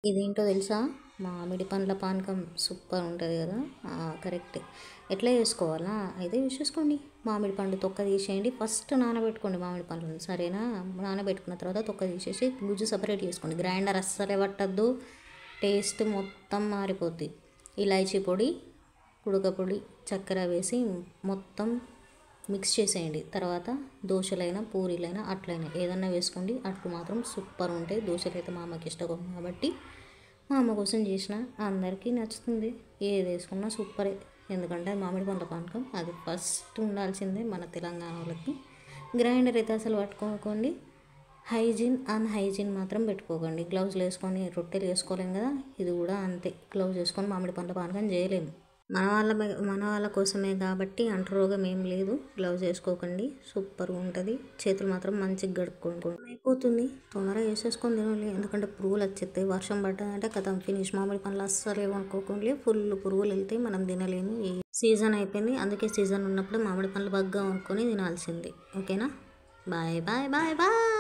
ఇదేంటో తెలుసా? మామిడి పండ్ల పానకం సూపర్ ఉంటుంది కదా! కరెక్ట్. ఎట్లా చేసుకోవాలా? అయితే చూసేసుకోండి. మామిడి పండు తొక్క తీసేయండి. ఫస్ట్ నానబెట్టుకోండి మామిడి పండ్లను, సరేనా? నానబెట్టుకున్న తర్వాత తొక్క తీసేసి గుజ్జు సపరేట్ చేసుకోండి. గ్రైండర్ అస్సలే పట్టద్దు, టేస్ట్ మొత్తం మారిపోద్ది. ఇలాచీ పొడి, కుడక పొడి, చక్కెర వేసి మొత్తం మిక్స్ చేసేయండి. తర్వాత దోశలైనా పూరీలైనా అట్లయినా ఏదన్నా వేసుకోండి. అట్లు మాత్రం సూపర్ ఉంటాయి. దోశలు అయితే మా అమ్మకి ఇష్టం కాబట్టి మా అమ్మ కోసం చేసిన, అందరికీ నచ్చుతుంది. ఏది వేసుకున్నా సూపరే. ఎందుకంటే అది మామిడి పండ్ల పానకం, అది ఫస్ట్ ఉండాల్సిందే మన తెలంగాణ వాళ్ళకి. గ్రైండర్ అయితే అసలు పట్టుకోకండి. అన్హైజీన్ మాత్రం పెట్టుకోకండి. గ్లౌజులు వేసుకొని రొట్టెలు వేసుకోలేం కదా, ఇది కూడా అంతే. గ్లౌజ్ వేసుకొని మామిడి పండ్ల పానకం చేయలేము. మన వాళ్ళ కోసమే కాబట్టి అంటురోగం ఏం లేదు. గ్లౌజ్ వేసుకోకండి, సూపర్గా ఉంటుంది. చేతులు మాత్రం మంచిగా గడుక్కోండి. అయిపోతుంది, తొందరగా వేసేసుకొని తినాలి. ఎందుకంటే పురుగులు వచ్చేస్తాయి. వర్షం పడ్డదంటే కథం ఫినిష్. మామిడి పండ్లు అస్సలు ఏమనుకోకండి, ఫుల్ పురుగులు వెళ్తాయి, మనం తినలేము. ఈ సీజన్ అయిపోయింది, అందుకే సీజన్ ఉన్నప్పుడు మామిడి పండ్లు బాగా అనుకొని తినాల్సింది. ఓకేనా? Bye bye bye bye.